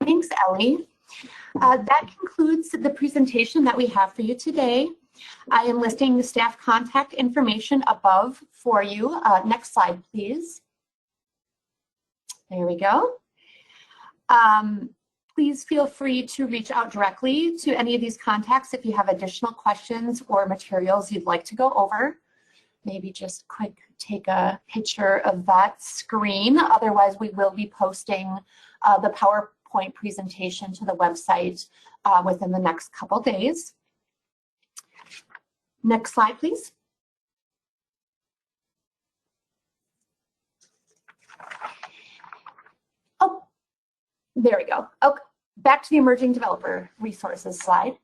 Thanks, Ellie. That concludes the presentation that we have for you today. I am listing the staff contact information above for you. Next slide, please. There we go. Please feel free to reach out directly to any of these contacts if you have additional questions or materials you'd like to go over. Maybe just quick take a picture of that screen. Otherwise, we will be posting the PowerPoint presentation to the website within the next couple days. Next slide, please. Oh, there we go. Okay, back to the emerging developer resources slide.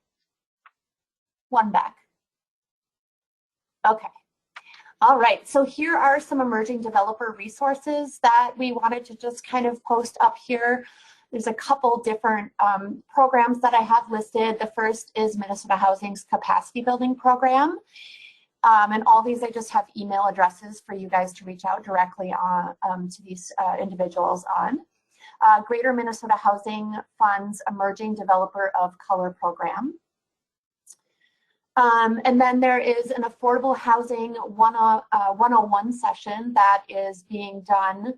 One back. Okay. All right, so here are some emerging developer resources that we wanted to just kind of post up here. There's a couple different programs that I have listed. The first is Minnesota Housing's capacity building program. And all these, I just have email addresses for you guys to reach out directly on to these individuals on. Greater Minnesota Housing Fund's Emerging Developer of Color program. And then there is an affordable housing 101 session that is being done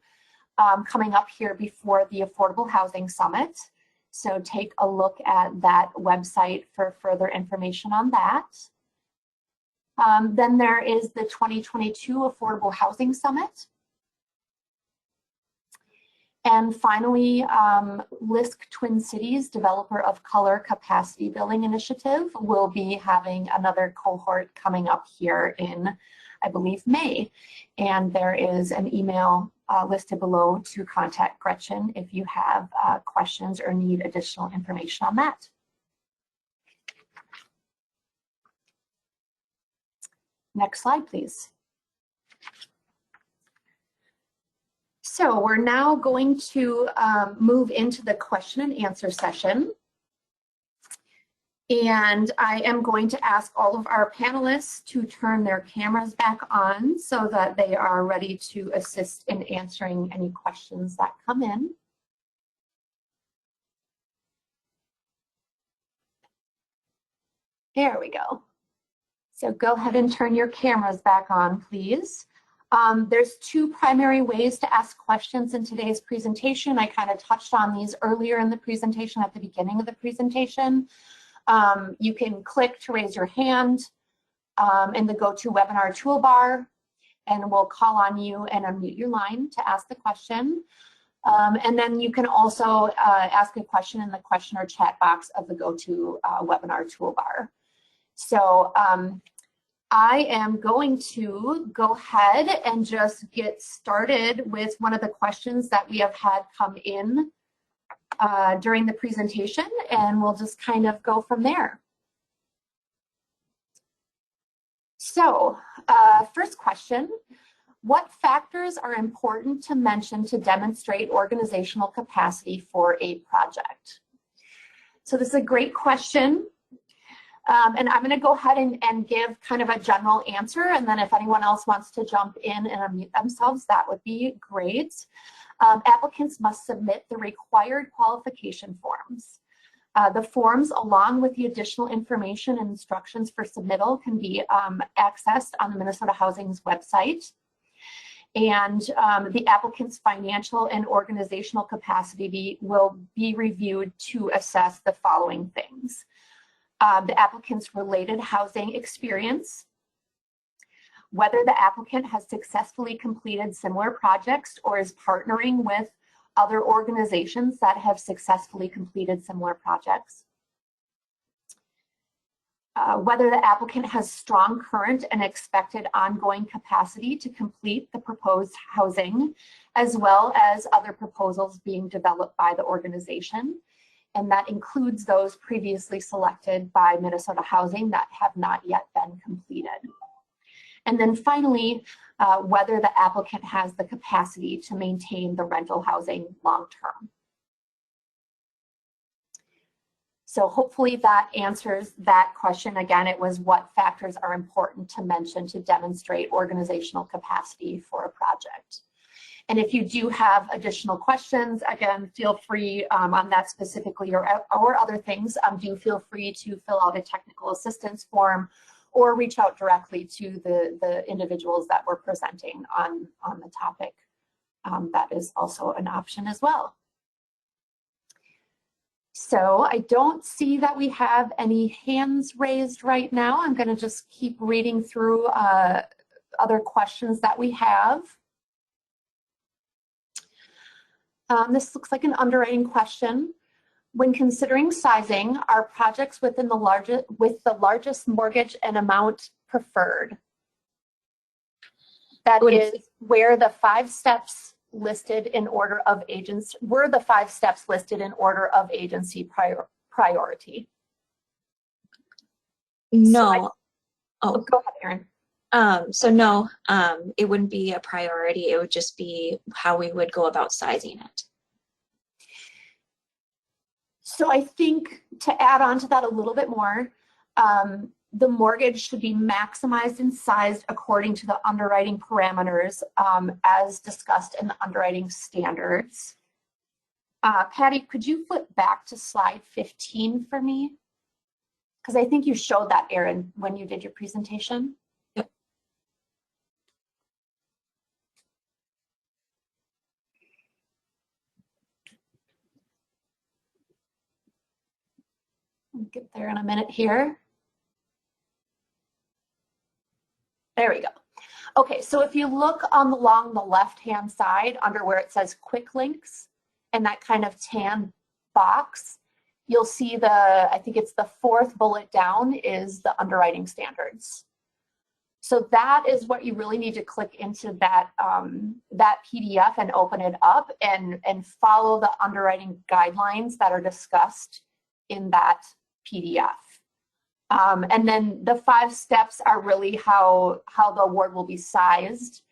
coming up here before the Affordable Housing Summit. So take a look at that website for further information on that. Then there is the 2022 Affordable Housing Summit. And finally, LISC Twin Cities Developer of Color Capacity Building Initiative will be having another cohort coming up here in, I believe, May. And there is an email listed below to contact Gretchen if you have questions or need additional information on that. Next slide, please. So we're now going to move into the question and answer session. And I am going to ask all of our panelists to turn their cameras back on so that they are ready to assist in answering any questions that come in. There we go. So go ahead and turn your cameras back on, please. There's two primary ways to ask questions in today's presentation. I kind of touched on these earlier in the presentation at the beginning of the presentation. You can click to raise your hand in the GoToWebinar toolbar, and we'll call on you and unmute your line to ask the question. And then you can also ask a question in the question or chat box of the GoToWebinar toolbar. So I am going to go ahead and just get started with one of the questions that we have had come in during the presentation, and we'll just kind of go from there. So first question, what factors are important to mention to demonstrate organizational capacity for a project? So this is a great question. And I'm going to go ahead and give kind of a general answer, and then if anyone else wants to jump in and unmute themselves, that would be great. Applicants must submit the required qualification forms. The forms, along with the additional information and instructions for submittal, can be accessed on the Minnesota Housing's website. And the applicant's financial and organizational capacity will be reviewed to assess the following things. The applicant's related housing experience, whether the applicant has successfully completed similar projects or is partnering with other organizations that have successfully completed similar projects, whether the applicant has strong current and expected ongoing capacity to complete the proposed housing, as well as other proposals being developed by the organization. And that includes those previously selected by Minnesota Housing that have not yet been completed. And then finally, whether the applicant has the capacity to maintain the rental housing long-term. So hopefully that answers that question. Again, it was what factors are important to mention to demonstrate organizational capacity for a project. And if you do have additional questions, again, feel free on that specifically or other things, do feel free to fill out a technical assistance form or reach out directly to the individuals that were presenting on the topic. That is also an option as well. So I don't see that we have any hands raised right now. I'm going to just keep reading through other questions that we have. This looks like an underwriting question. When considering sizing, are projects with the largest mortgage and amount preferred? That is where the 5 steps listed in order of agency were the 5 steps listed in order of agency priority. No. So go ahead, Erin. So no, it wouldn't be a priority. It would just be how we would go about sizing it. So I think to add on to that a little bit more, the mortgage should be maximized and sized according to the underwriting parameters as discussed in the underwriting standards. Patty, could you flip back to slide 15 for me? Because I think you showed that, Erin, when you did your presentation. Yep. I'll get there in a minute here. There we go. Okay, so if you look along the left-hand side under where it says quick links and that kind of tan box, you'll see I think it's the 4th bullet down is the underwriting standards. So that is what you really need to click into that PDF and open it up and follow the underwriting guidelines that are discussed in that PDF. And then the 5 steps are really how the award will be sized.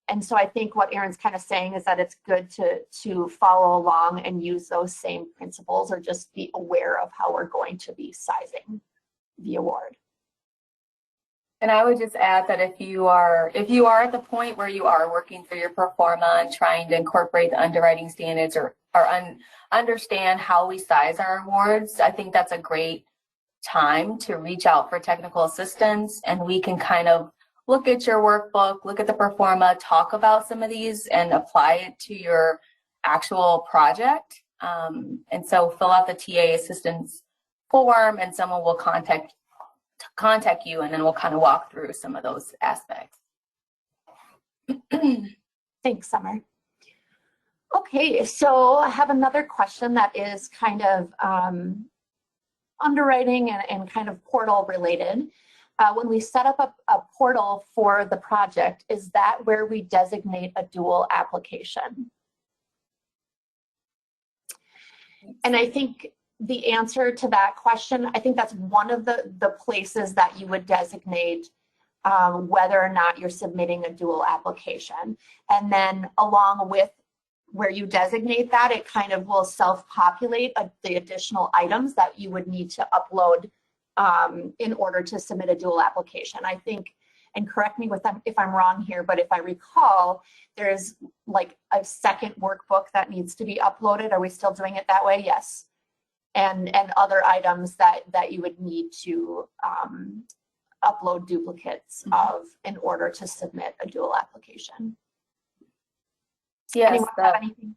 And so I think what Erin's kind of saying is that it's good to follow along and use those same principles or just be aware of how we're going to be sizing the award. And I would just add that if you are at the point where you are working through your pro forma and trying to incorporate the underwriting standards or understand how we size our awards, I think that's a great time to reach out for technical assistance, and we can kind of look at your workbook, look at the pro forma, talk about some of these and apply it to your actual project. And so fill out the TA assistance form and someone will contact you, and then we'll kind of walk through some of those aspects. Thanks, Summer. Okay, so I have another question that is kind of underwriting and kind of portal related. When we set up a portal for the project, is that where we designate a dual application? And I think the answer to that question, I think that's one of the places that you would designate whether or not you're submitting a dual application. And then along with where you designate that, it kind of will self-populate the additional items that you would need to upload in order to submit a dual application. I think, and correct me if I'm wrong here, but if I recall, there's like a second workbook that needs to be uploaded. Are we still doing it that way? Yes. And other items that you would need to upload duplicates of in order to submit a dual application. Yes. Anyone have anything?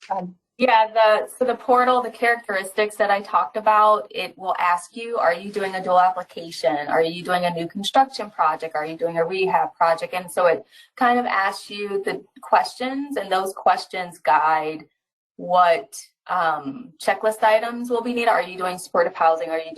Go ahead. Yeah, so the portal, the characteristics that I talked about, it will ask you, are you doing a dual application? Are you doing a new construction project? Are you doing a rehab project? And so it kind of asks you the questions, and those questions guide what checklist items will be needed. Are you doing supportive housing? Are you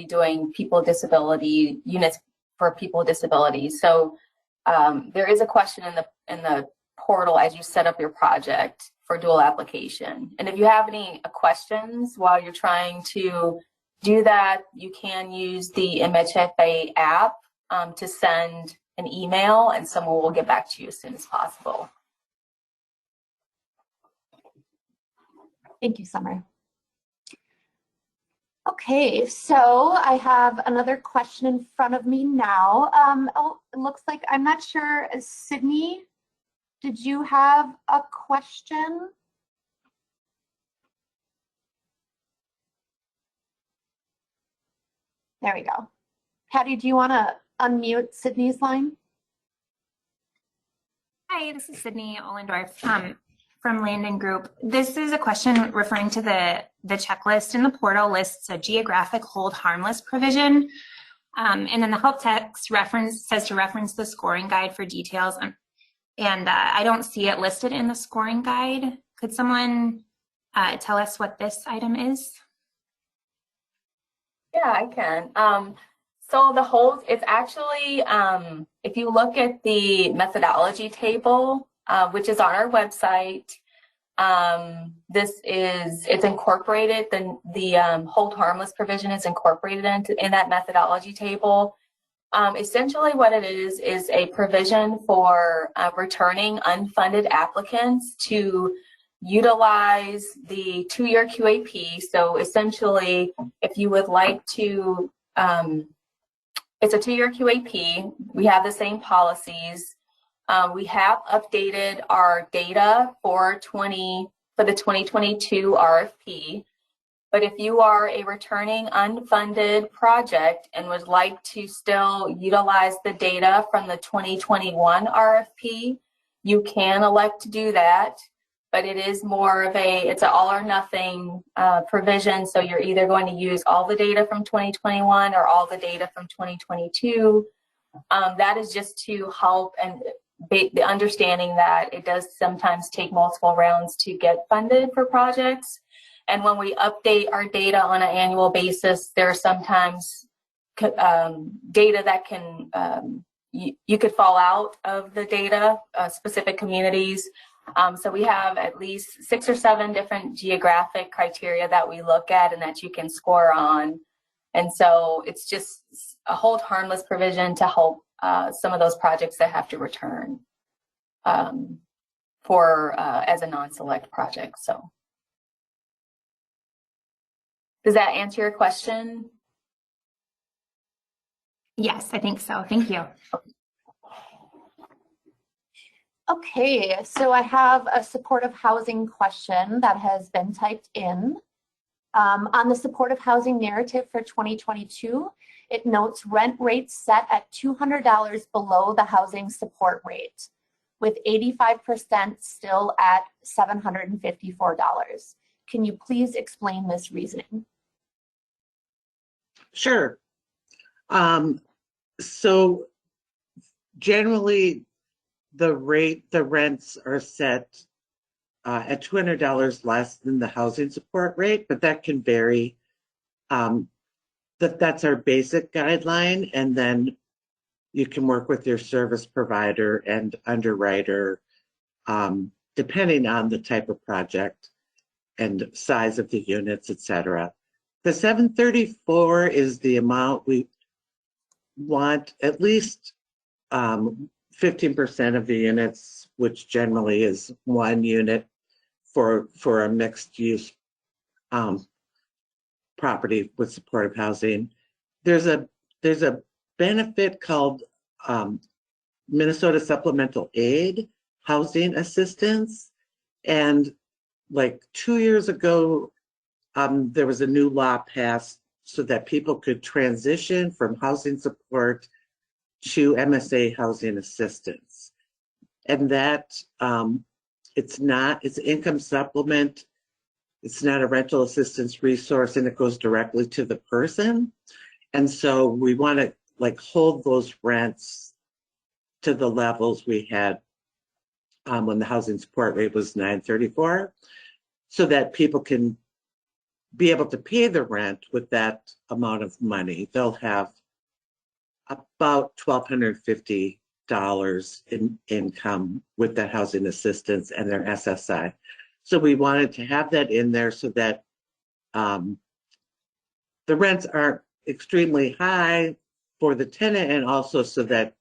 doing people with disability units for people with disabilities? So there is a question in the portal as you set up your project for dual application. And if you have any questions while you're trying to do that, you can use the MHFA app to send an email, and someone will get back to you as soon as possible. Thank you, Summer. Okay, so I have another question in front of me now. Oh, it looks like, I'm not sure, Sydney, did you have a question? There we go. Patty, do you want to unmute Sydney's line? Hi, this is Sydney Ollendorf from Landon Group. This is a question referring to the checklist in the portal lists a geographic hold harmless provision. And then the help text says to reference the scoring guide for details. And I don't see it listed in the scoring guide. Could someone tell us what this item is? Yeah, I can. So the hold, it's actually, if you look at the methodology table, which is on our website, it's incorporated, the hold harmless provision is incorporated in that methodology table. Essentially what it is a provision for returning unfunded applicants to utilize the 2-year QAP. So essentially, if you would like to, it's a 2-year QAP. We have the same policies. We have updated our data for the 2022 RFP. But if you are a returning unfunded project and would like to still utilize the data from the 2021 RFP, you can elect to do that. But it is more of it's an all or nothing provision. So you're either going to use all the data from 2021 or all the data from 2022. That is just to help and the understanding that it does sometimes take multiple rounds to get funded for projects. And when we update our data on an annual basis, there are sometimes data that can, you could fall out of the data, specific communities. So we have at least 6 or 7 different geographic criteria that we look at and that you can score on. And so it's just a hold harmless provision to help some of those projects that have to return as a non-select project. So does that answer your question? Yes, I think so. Thank you. Okay, so I have a supportive housing question that has been typed in. On the supportive housing narrative for 2022, it notes rent rates set at $200 below the housing support rate, with 85% still at $754. Can you please explain this reasoning? Sure. So generally, the rents are set at $200 less than the housing support rate, but that can vary. That's our basic guideline, and then you can work with your service provider and underwriter, depending on the type of project and size of the units, et cetera. The 734 is the amount we want at least 15% of the units, which generally is 1 unit for a mixed use property with supportive housing. There's a benefit called Minnesota Supplemental Aid Housing Assistance, and like 2 years ago, there was a new law passed so that people could transition from housing support to MSA housing assistance. And that it's income supplement. It's not a rental assistance resource, and it goes directly to the person. And so we want to hold those rents to the levels we had when the housing support rate was $934, so that people can be able to pay the rent with that amount of money. They'll have about $1,250 in income with that housing assistance and their SSI. So we wanted to have that in there so that the rents aren't extremely high for the tenant, and also so that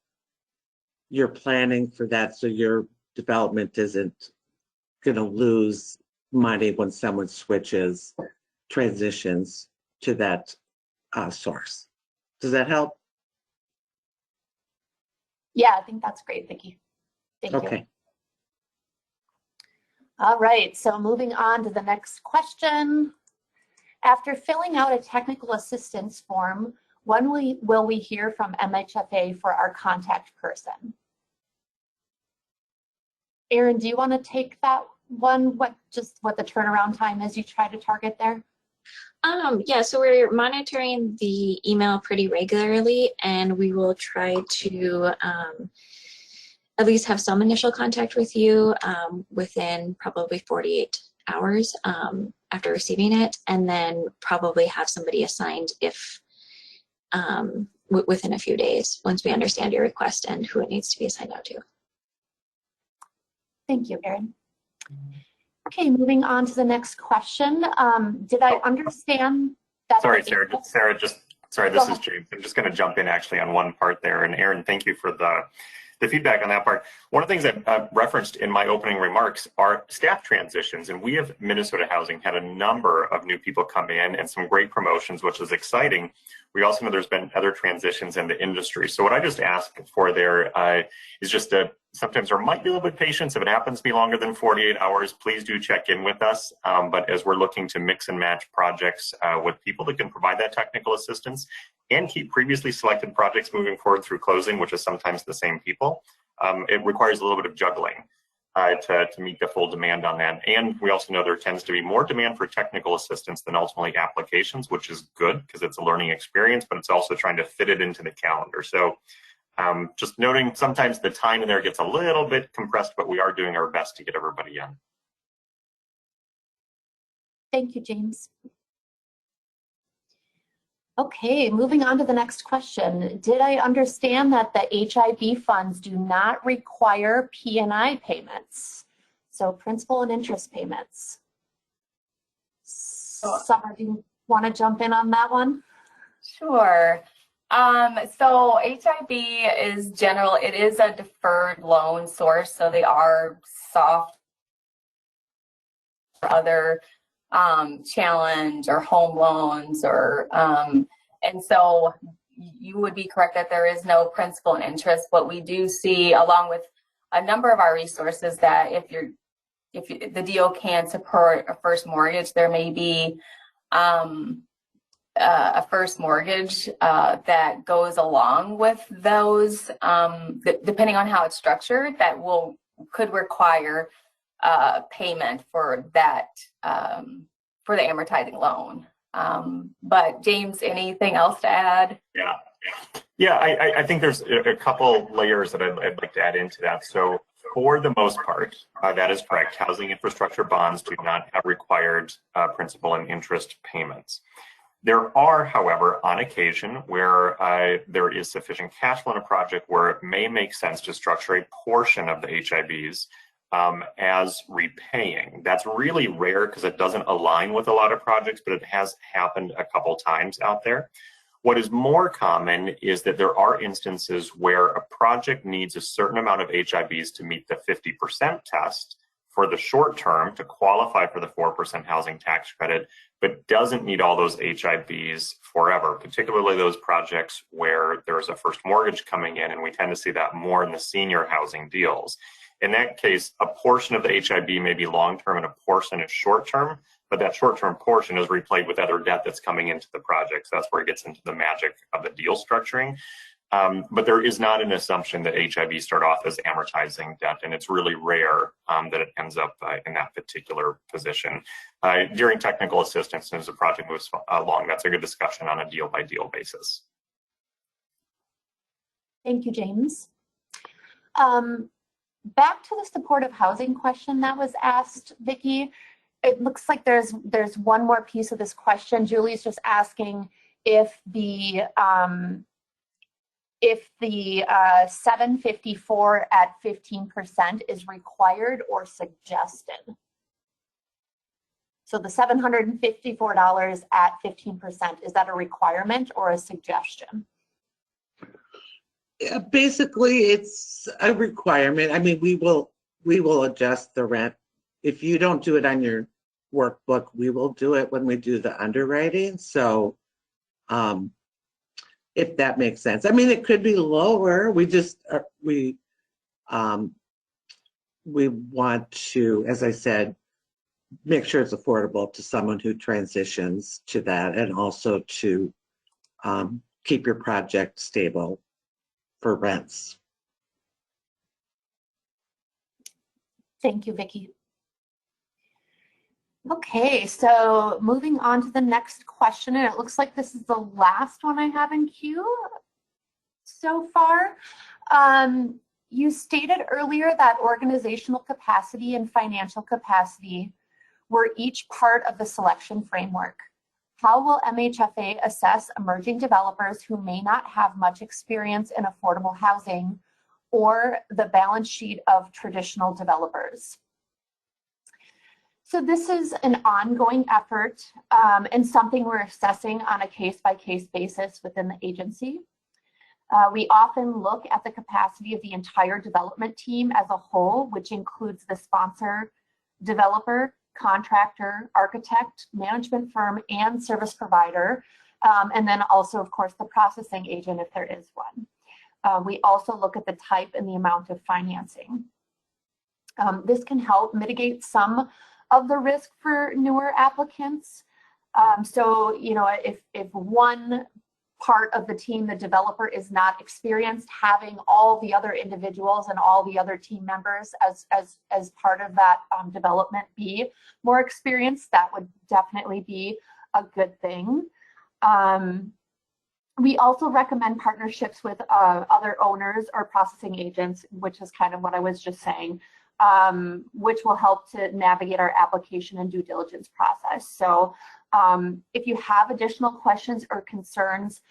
you're planning for that, so your development isn't going to lose money when someone transitions to that source. Does that help? Yeah, I think that's great, Vicki. Thank you. Okay. All right, so moving on to the next question. After filling out a technical assistance form, when will we hear from MHFA for our contact person? Erin, do you want to take that one? What the turnaround time is you try to target there? Yeah, so we're monitoring the email pretty regularly, and we will try to at least have some initial contact with you within probably 48 hours after receiving it, and then probably have somebody assigned if within a few days once we understand your request and who it needs to be assigned out to. Thank you, Erin. Okay, moving on to the next question. Did I understand that? Sorry, Sarah, sorry, this is James. I'm just going to jump in actually on one part there. And Erin, thank you for the feedback on that part. One of the things I've referenced in my opening remarks are staff transitions. And we have Minnesota Housing had a number of new people come in and some great promotions, which is exciting. We also know there's been other transitions in the industry. So what I just ask for there is just sometimes there might be a little bit of patience. If it happens to be longer than 48 hours, please do check in with us. But as we're looking to mix and match projects with people that can provide that technical assistance and keep previously selected projects moving forward through closing, which is sometimes the same people, it requires a little bit of juggling to meet the full demand on that. And we also know there tends to be more demand for technical assistance than ultimately applications, which is good because it's a learning experience, but it's also trying to fit it into the calendar. So just noting sometimes the time in there gets a little bit compressed, but we are doing our best to get everybody in. Thank you, James. Okay, moving on to the next question. Did I understand that the HIB funds do not require P&I payments? So principal and interest payments. Summer, do you want to jump in on that one? Sure. So HIB is it is a deferred loan source, so they are soft for other challenge or home loans or and so you would be correct that there is no principal and interest. What we do see, along with a number of our resources, that if the deal can support a first mortgage, there may be a first mortgage that goes along with those, depending on how it's structured, that could require payment for that for the amortizing loan. But James, anything else to add? Yeah. I think there's a couple layers that I'd like to add into that. So for the most part, that is correct. Housing infrastructure bonds do not have required principal and interest payments. There are, however, on occasion where there is sufficient cash flow in a project where it may make sense to structure a portion of the HIBs as repaying. That's really rare because it doesn't align with a lot of projects, but it has happened a couple times out there. What is more common is that there are instances where a project needs a certain amount of HIBs to meet the 50% test for the short term to qualify for the 4% housing tax credit, but doesn't need all those HIBs forever, particularly those projects where there's a first mortgage coming in, and we tend to see that more in the senior housing deals. In that case, a portion of the HIB may be long-term and a portion is short-term, but that short-term portion is replayed with other debt that's coming into the project. So that's where it gets into the magic of the deal structuring. But there is not an assumption that HIB start off as amortizing debt, and it's really rare that it ends up in that particular position. During technical assistance, as the project moves along, that's a good discussion on a deal-by-deal basis. Thank you, James. Back to the supportive housing question that was asked, Vicki. It looks like there's one more piece of this question. Julie's just asking if the 754 at 15% is required or suggested. So the $754 at 15%, is that a requirement or a suggestion? Yeah, basically, it's a requirement. I mean, we will adjust the rent. If you don't do it on your workbook, we will do it when we do the underwriting. So if that makes sense. I mean, it could be lower. We we want to, as I said, make sure it's affordable to someone who transitions to that, and also to keep your project stable for rents. Thank you, Vicki. Okay, so moving on to the next question, and it looks like this is the last one I have in queue so far. You stated earlier that organizational capacity and financial capacity were each part of the selection framework. How will MHFA assess emerging developers who may not have much experience in affordable housing or the balance sheet of traditional developers? So this is an ongoing effort and something we're assessing on a case-by-case basis within the agency. We often look at the capacity of the entire development team as a whole, which includes the sponsor, developer, contractor, architect, management firm, and service provider, and then also, of course, the processing agent if there is one. We also look at the type and the amount of financing. This can help mitigate some of the risk for newer applicants. So, you know, if one part of the team, the developer, is not experienced, having all the other individuals and all the other team members as part of that development be more experienced, that would definitely be a good thing. We also recommend partnerships with other owners or processing agents, which is kind of what I was just saying, which will help to navigate our application and due diligence process. So if you have additional questions or concerns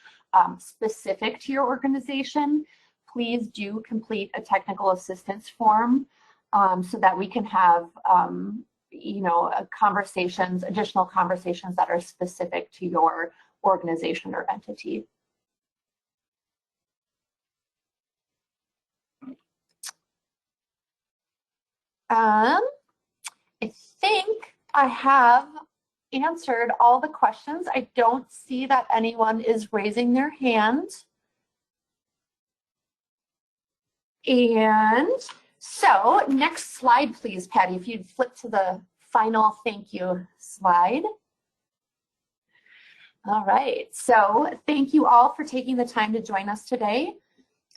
specific to your organization, please do complete a technical assistance form so that we can have you know, additional conversations that are specific to your organization or entity. I think I have answered all the questions. I don't see that anyone is raising their hand. And so next slide, please, Patty, if you'd flip to the final thank you slide. All right, so thank you all for taking the time to join us today.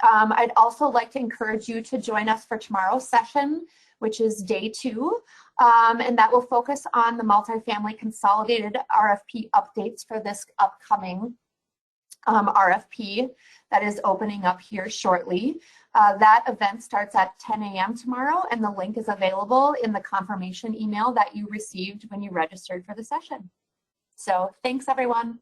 I'd also like to encourage you to join us for tomorrow's session, which is day 2, and that will focus on the multifamily consolidated RFP updates for this upcoming RFP that is opening up here shortly. That event starts at 10 a.m. tomorrow, and the link is available in the confirmation email that you received when you registered for the session. So thanks, everyone.